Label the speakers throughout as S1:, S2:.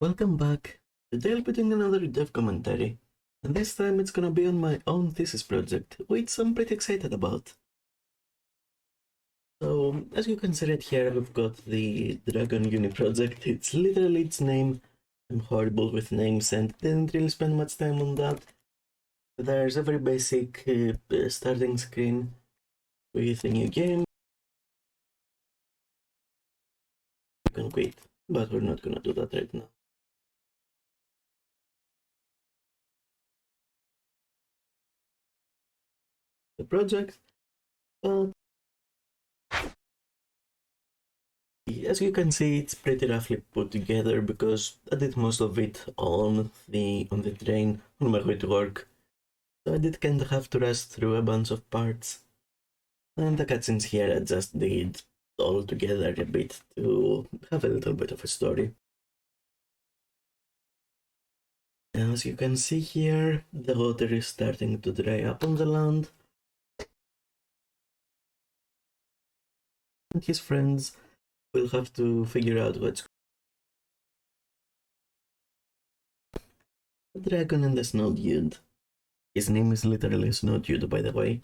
S1: Welcome back. Today I'll be doing another dev commentary, and this time it's gonna be on my own thesis project, which I'm pretty excited about. So, as you can see right here, we've got the Dragon Uni project. It's literally its name. I'm horrible with names and didn't really spend much time on that. There's a very basic starting screen with a new game. You can quit, but we're not gonna do that right now. The project, but as you can see, it's pretty roughly put together because I did most of it on the train on my way to work. So I did kind of have to rush through a bunch of parts. And the cutscenes here I just did all together a bit to have a little bit of a story. As you can see here, the water is starting to dry up on the land. And his friends will have to figure out what's the dragon and the snow dude. His name is literally Snow Dude, by the way.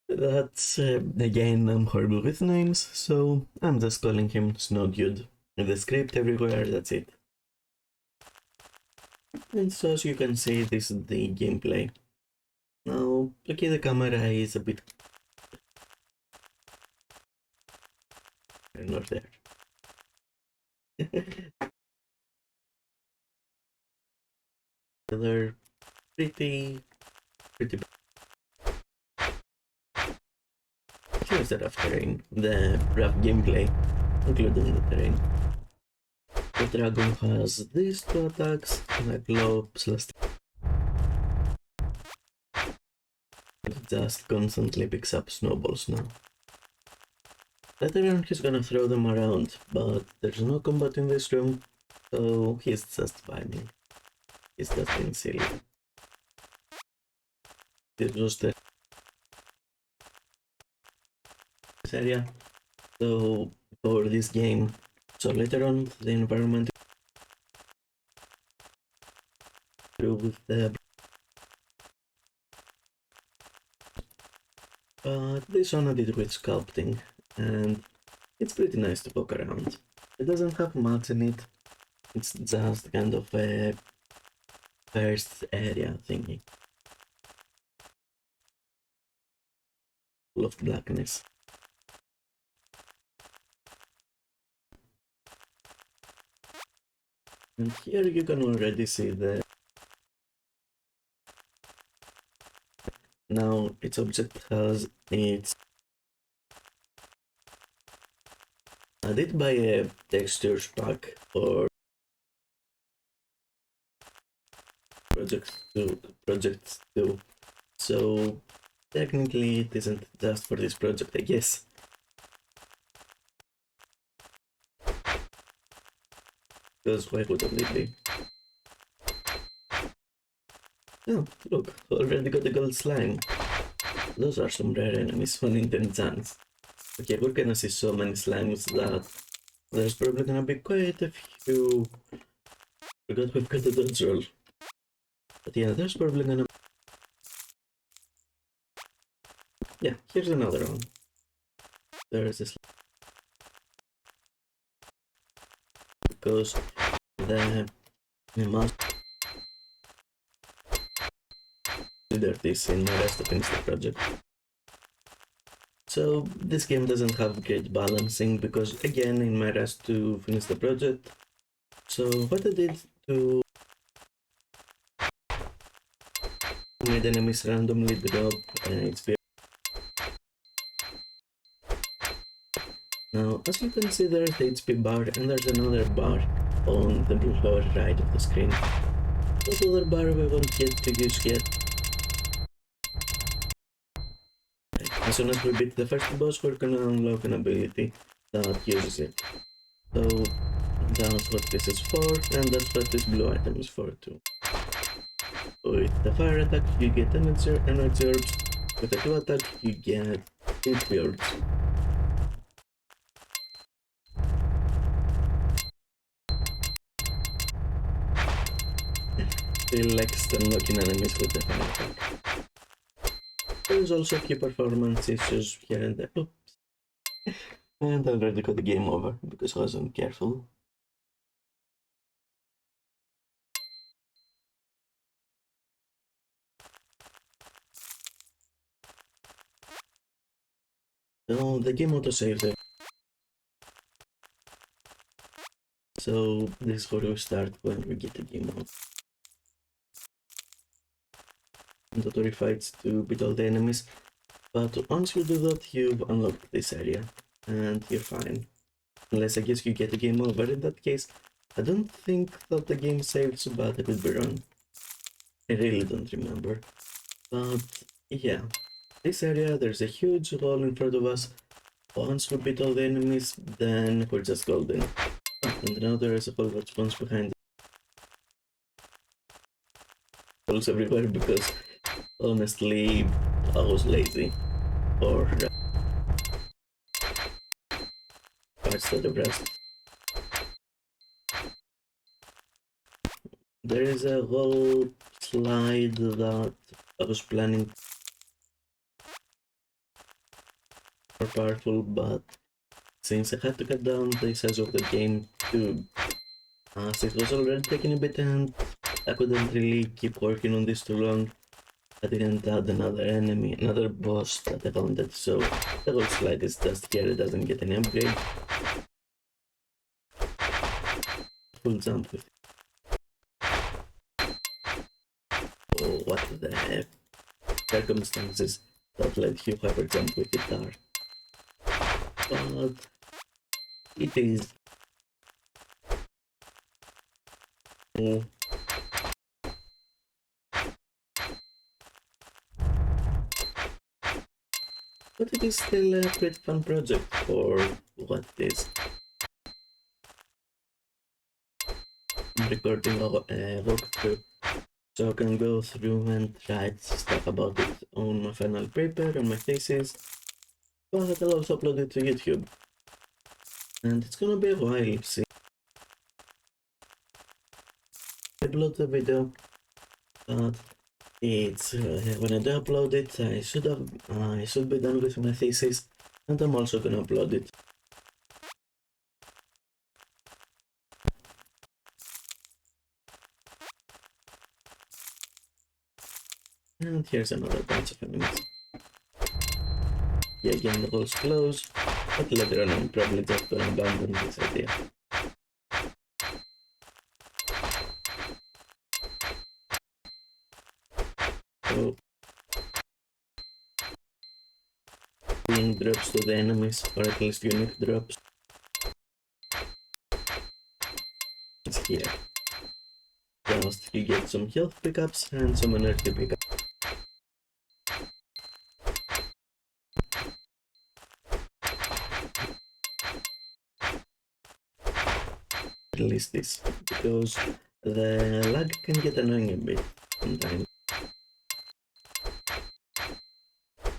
S1: That's, again, I'm horrible with names, so I'm just calling him Snow Dude. In the script everywhere, that's it. And so as you can see, this is the gameplay. Now, okay, the camera is a bit... not there. They're pretty... Here's the rough terrain, the rough gameplay, including the terrain. The dragon has these two attacks, like low slash. It just constantly picks up snowballs now. Later on he's gonna throw them around, but there's no combat in this room, so he's just vibing. He's just being silly. This was the area. So for this game, so later on the environment with the but this one I did with sculpting, and it's pretty nice to poke around. It doesn't have much in it. It's just kind of a first area thingy. Full of blackness. And here you can already see the... Now its object has its... I did buy a textures pack for project 2, so technically it isn't just for this project, I guess. Because why wouldn't it be? Oh, look, already got the gold slime. Those are some rare enemies, 1 in 10 chance. Okay, we're gonna see so many slimes that there's probably gonna be quite a few. Forgot we've got the dodge roll. But yeah, there's probably gonna... Yeah, here's another one. There's this... Because the must consider this in my rest to finish the project. So this game doesn't have great balancing because again in my rush to finish the project. So what I did to made enemies randomly drop HP. Now as you can see there's the HP bar and there's another bar on the lower right of the screen. That other bar we won't get to use yet. As soon as we beat the first boss, we're gonna unlock an ability that uses it. So that's what this is for, and that's what this blue item is for too. With the fire attack, you get energy orbs. With the 2 attack, you get HP orbs. still like stun-locking enemies with the fan attack. There's also a few performance issues here and there. Oops. And I already got the game over because I wasn't careful. So the game autosaves it. So this is where we start when we get the game out. And auto fights to beat all the enemies. But once you do that, you've unlocked this area. And you're fine. Unless I guess you get the game over. In that case, I don't think that the game saves, but I could be wrong. I really don't remember. But yeah. This area, there's a huge wall in front of us. Once we beat all the enemies, then we're just golden. And now there is a whole response behind walls everywhere because honestly I was lazy or parts of the rest. There is a whole slide that I was planning more powerful, but since I had to cut down the size of the game to as it was already taking a bit and I couldn't really keep working on this too long, I didn't add another enemy, another boss that I wanted, so the whole slide is just here, it doesn't get any upgrade. Full jump with it. Oh, what the heck? Circumstances that let you hyper jump with it are. But it is. But it is still a pretty fun project for what it is. I'm recording a walkthrough, so I can go through and write stuff about it on my final paper, on my thesis, but I'll also upload it to YouTube. And it's gonna be a while, see. I upload the video, but it's when I do upload it, I should be done with my thesis, and I'm also gonna upload it. And here's another bunch of enemies. Yeah, again the wall's closed, but later on I'm probably just gonna abandon this idea. So, being drops to the enemies, or at least unique drops. It's here. Just you get some health pickups and some energy pickups. At least this, because the lag can get annoying a bit sometimes.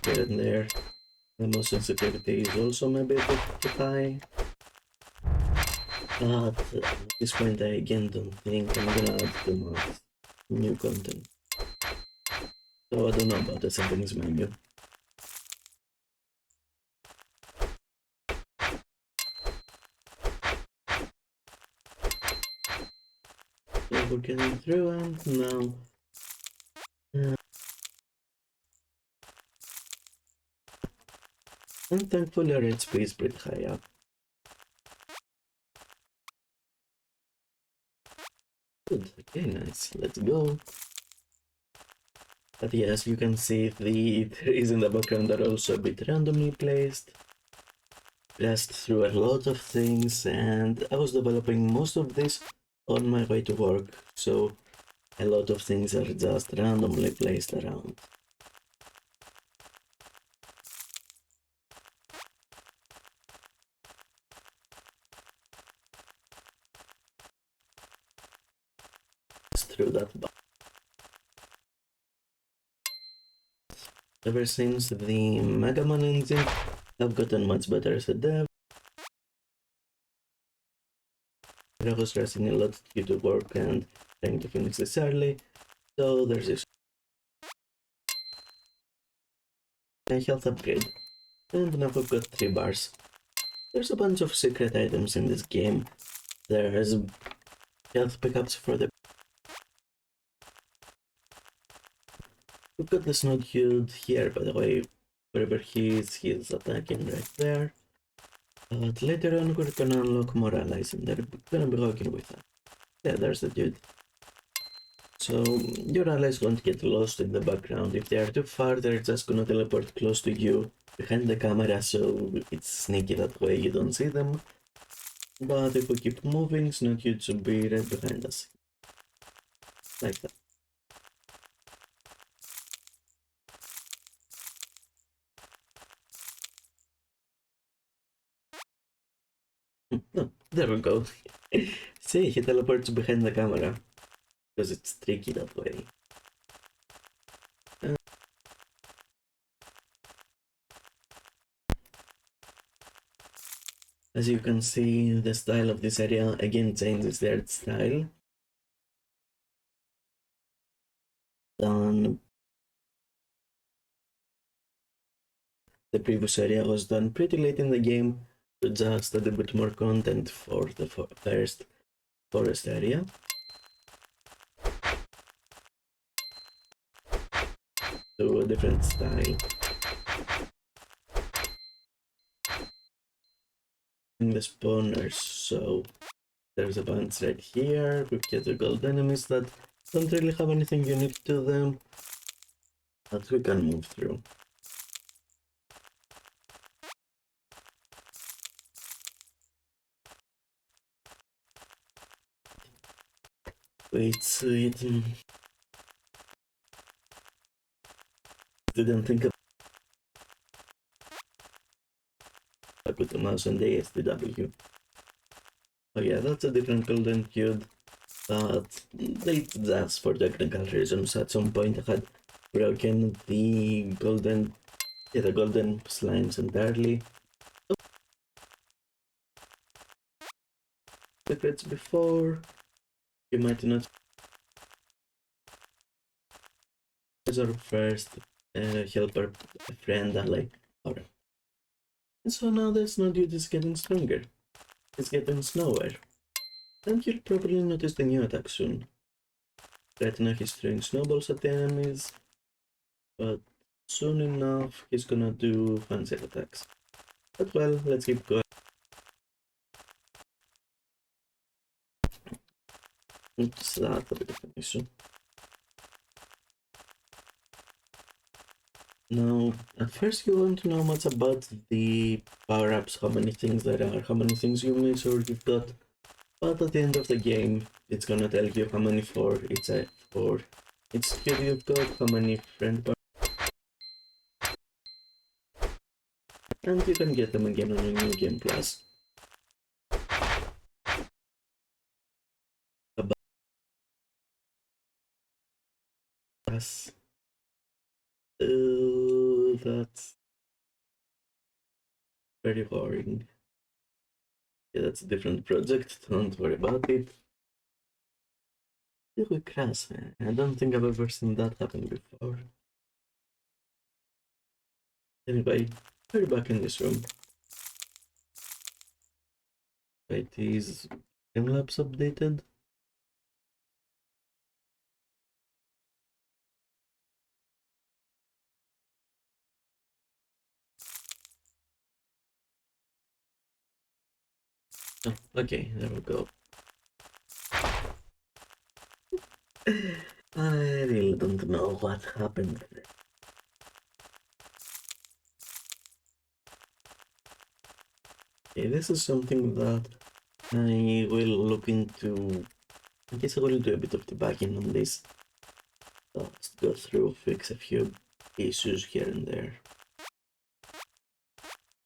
S1: Here and there, the mouse sensitivity is also maybe a bit too high. But at this point I again don't think I'm gonna add too much new content. So I don't know about the settings menu. So we're getting through and now and thankfully our HP is pretty high up. Good, okay, nice, let's go. But yes, you can see the trees in the background are also a bit randomly placed. Just through a lot of things, and I was developing most of this on my way to work, so a lot of things are just randomly placed around. Through that. Ever since the Mega Man engine, I've gotten much better as a dev. I was stressing a lot due to work and trying to finish this early, so there's this health upgrade. And now we've got 3 bars. There's a bunch of secret items in this game. There's health pickups for the... We've got the snow dude here, by the way. Wherever he's attacking right there. But later on we're gonna unlock more allies and they're gonna be working with us. Yeah, there's the dude. So your allies won't get lost in the background. If they are too far, they're just gonna teleport close to you behind the camera, so it's sneaky that way, you don't see them. But if we keep moving, Snowcute should be right behind us. Like that. Oh, there we go. See, he teleports behind the camera. Because it's tricky that way. As you can see, the style of this area again changes the art style. The previous area was done pretty late in the game to just add a bit more content for the first forest area. To a different style. In the spawners, so there's a bunch right here. We get the gold enemies that don't really have anything unique to them, but we can move through. Wait, sweet. Didn't think of with the mouse and the ASDW. Oh yeah, that's a different golden cube, but that's for technical reasons. At some point I had broken the golden slimes entirely. Secrets before, you might not as our first helper, friend, ally. Alright. And so now the snow dude is getting stronger. It's getting snower. And you'll probably notice the new attack soon. Right now he's throwing snowballs at the enemies, but soon enough he's gonna do fancier attacks. But well, let's keep going. Oops, that's a bit of an issue. Now, at first you won't know much about the power-ups, how many things there are, how many things you miss or you've got, but at the end of the game, it's gonna tell you how many for each skill you've got, how many friend power, and you can get them again on a new game plus. That's very boring. Yeah, that's a different project, don't worry about it. Did we crash? I don't think I've ever seen that happen before. Anyway, we're back in this room. Wait, is Streamlabs updated? Oh, okay, there we go. I really don't know what happened there. Okay, this is something that I will look into. I guess I will do a bit of debugging on this. Let's go through, fix a few issues here and there.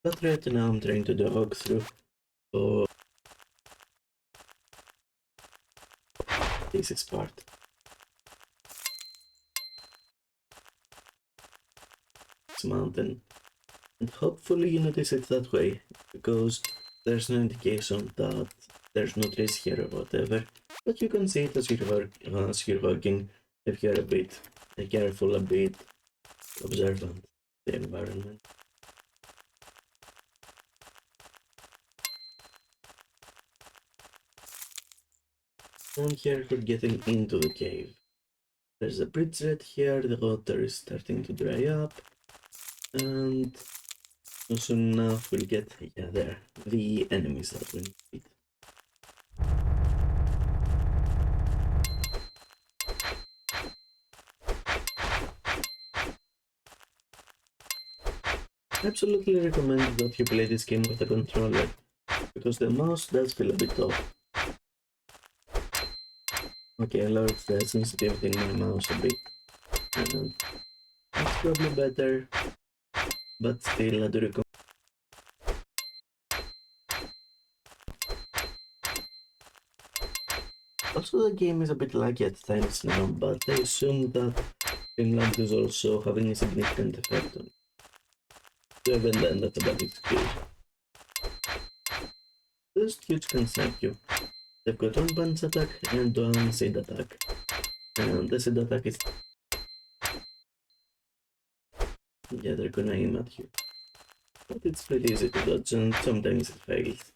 S1: But right now I'm trying to do a walkthrough for this part. This mountain. And hopefully you notice it that way, because there's no indication that there's no trees here or whatever, but you can see it as you're walking if you're a bit careful, a bit observant the environment. And here we're getting into the cave. There's a bridge right here, the water is starting to dry up, and soon enough we'll get, yeah, there, the enemies that we need. I absolutely recommend that you play this game with a controller, because the mouse does feel a bit off. Okay, I lowered the sensitivity in my mouse a bit, and it's probably better, but still I do recommend. Also, the game is a bit laggy at times now, but I assume that Finland is also having a significant effect on it. So even then, that's a bad excuse. Those dudes can snipe you. They've got one punch attack and one seed attack. And the seed attack is... yeah, they're gonna aim at you. But it's pretty easy to dodge and sometimes it fails.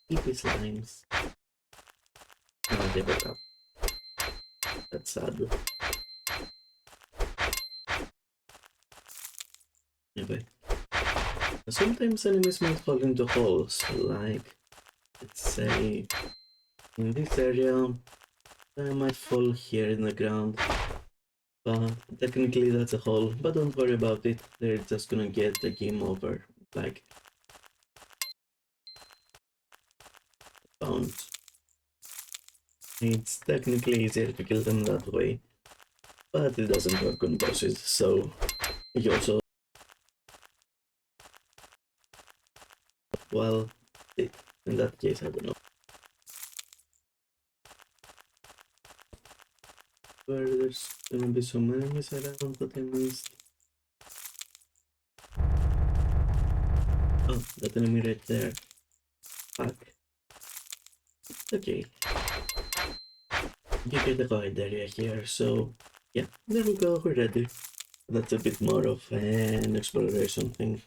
S1: Creepy slimes. Oh, they woke up. That's sad. Anyway. Sometimes enemies might fall into holes, like, let's say, in this area, I might fall here in the ground. But technically that's a hole, but don't worry about it, they're just gonna get the game over, like, bounce. It's technically easier to kill them that way, but it doesn't work on bosses, so you also... well, in that case, I don't know. Where there's gonna be some enemies around that I missed. Oh, that enemy right there. Fuck. Okay. You get a wide area here, so yeah, there we go, we're ready. That's a bit more of an exploration thing.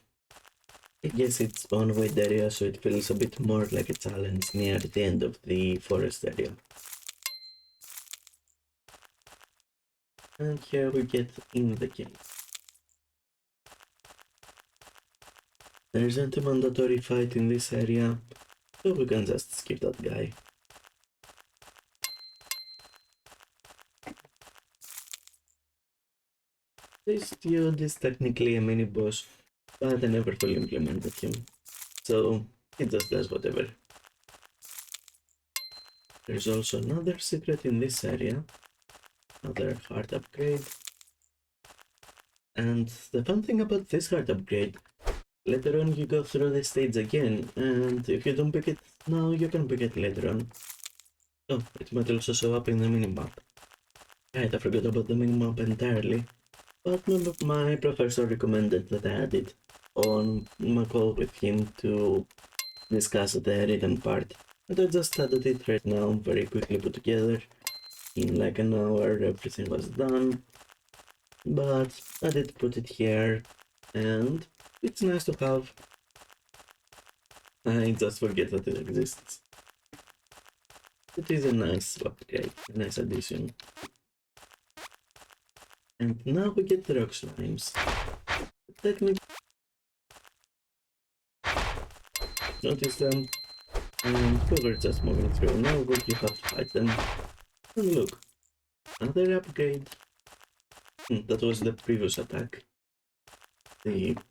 S1: I guess it's one wide area, so it feels a bit more like a challenge near the end of the forest area. And here we get in the cave. There isn't a mandatory fight in this area, so we can just skip that guy. This dude is technically a mini boss, but I never fully implemented him, so he just does whatever. There's also another secret in this area, another heart upgrade. And the fun thing about this heart upgrade, later on you go through the stage again, and if you don't pick it now, you can pick it later on. Oh, it might also show up in the minimap. Right, I forgot about the minimap entirely, but my professor recommended that I add it on my call with him to discuss the written part. And I just added it right now, very quickly put together. In like an hour, everything was done. But I did put it here, and it's nice to have. I just forget that it exists. It is a nice upgrade, a nice addition. And now we get the rock slimes. Technically, notice them, and we were just moving through. Now we you have to fight them. And look, another upgrade. That was the previous attack. And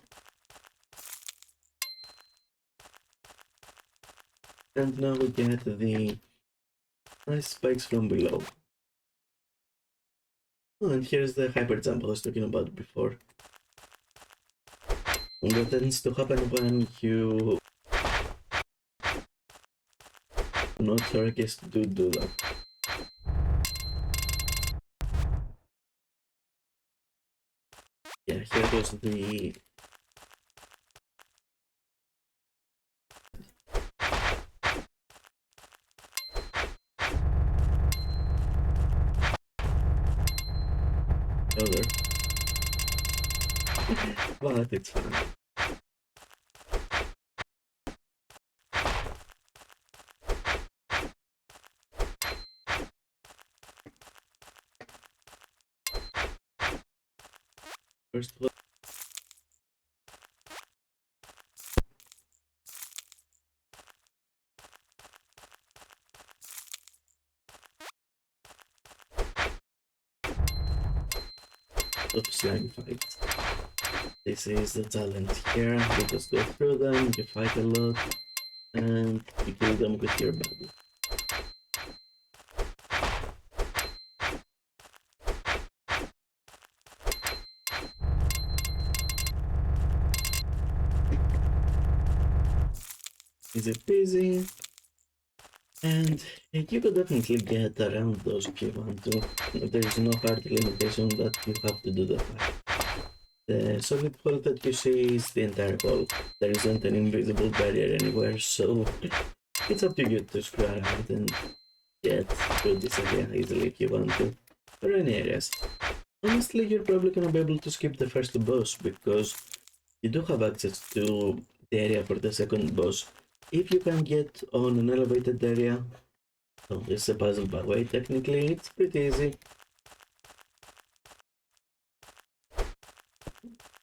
S1: now we get the nice spikes from below. Oh, and here's the hyper jump I was talking about before. And that tends to happen when you... I'm not sure, I guess do that. Yeah, here was the other, but it's fine. First one. Of slime fights. This is the talent here. You just go through them, you fight a lot, and you kill them with your body. Easy peasy. And you could definitely get around those if you want to. There is no hard limitation that you have to do the fight. The solid wall that you see is the entire wall. There isn't an invisible barrier anywhere, so it's up to you to screw around and get through this area easily if you want to. Or any areas. Honestly, you're probably gonna be able to skip the first boss because you do have access to the area for the second boss. If you can get on an elevated area, oh, it's a puzzle by way, technically, it's pretty easy.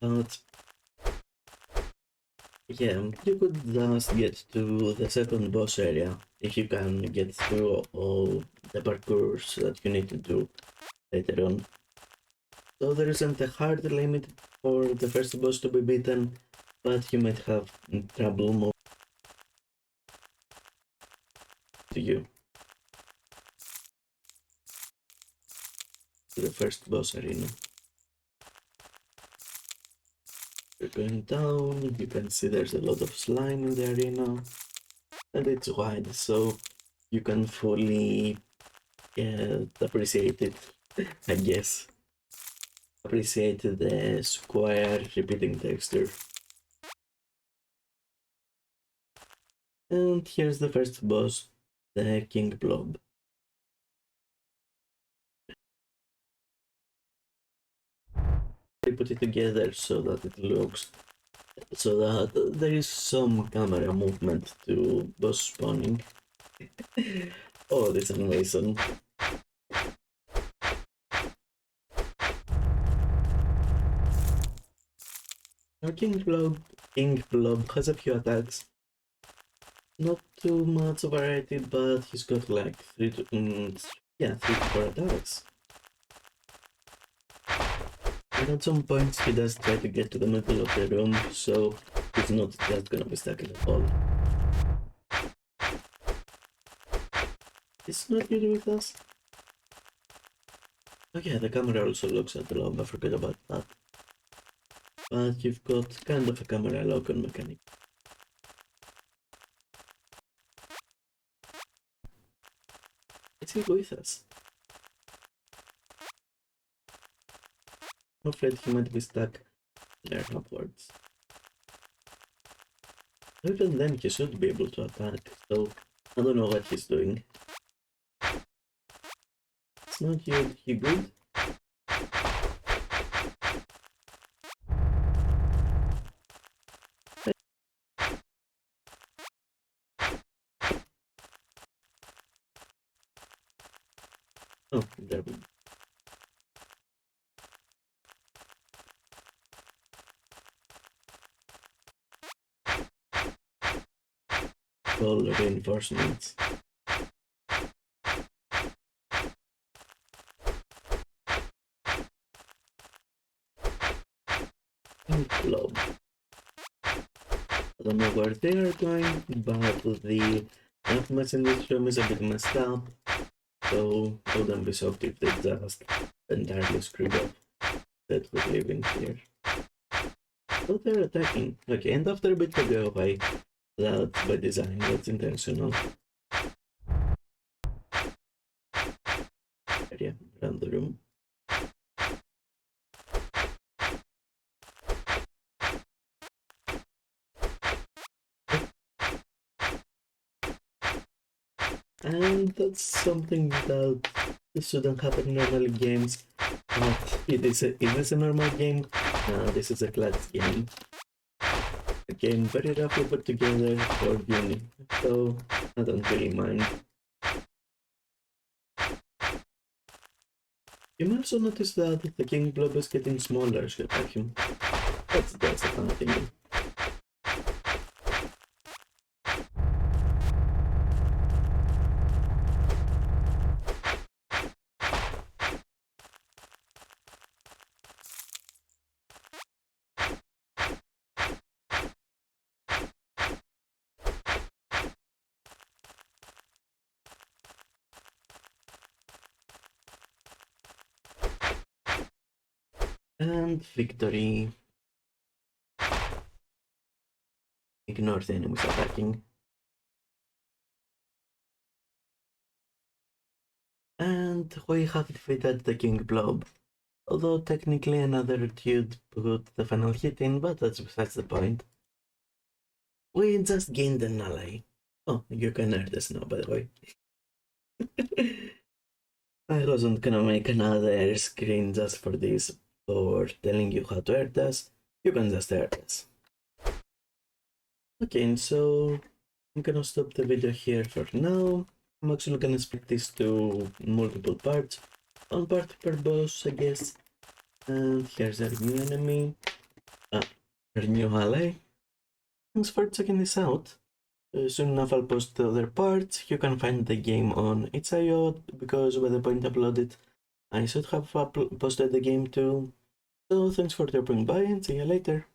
S1: But yeah, you could just get to the second boss area if you can get through all the parkours that you need to do later on. So there isn't a hard limit for the first boss to be beaten, but you might have trouble moving to you. To the first boss arena. You're going down, you can see there's a lot of slime in the arena, and it's wide, so you can fully appreciate it, I guess. Appreciate the square repeating texture. And here's the first boss, the King Blob. I put it together so that it looks, so that there is some camera movement to boss spawning. Oh, this animation. Our King Blob has a few attacks. Not too much variety, but he's got like 3 to 4 attacks. And at some points he does try to get to the middle of the room, so he's not just gonna be stuck at all. It's not really with us. Oh yeah, the camera also looks at the lob, I forgot about that. But you've got kind of a camera lock-on mechanic. Is he with us? I'm afraid he might be stuck there upwards. Even then he should be able to attack, so I don't know what he's doing. It's not good, he good? Oh, there we go. All reinforcements. Globe. I don't know where they are going, but the movements in this room is a bit messed up, so I wouldn't be shocked if they just entirely screwed up that we're living here. So they're attacking. Okay, and after a bit they go away. That's by design, that's intentional. Area around the room. And that's something that shouldn't happen in normal games. But it is a normal game. No, this is a clutch game. A game very roughly put together for uni, so I don't really mind. You may also notice that the king blob is getting smaller as you attack him. That's a fun thing. And victory. Ignore the enemies attacking. And we have defeated the king blob. Although technically another dude put the final hit in, but that's besides the point. We just gained an ally. Oh, you can earn this now, by the way. I wasn't gonna make another screen just for this, or telling you how to earn this. You can just earn this. Okay, so I'm gonna stop the video here for now. I'm actually gonna split this to multiple parts. One part per boss, I guess. And here's our new enemy. Our new ally. Thanks for checking this out. Soon enough I'll post the other parts. You can find the game on itch.io because by the point I uploaded I should have posted the game too. So thanks for dropping by and see you later.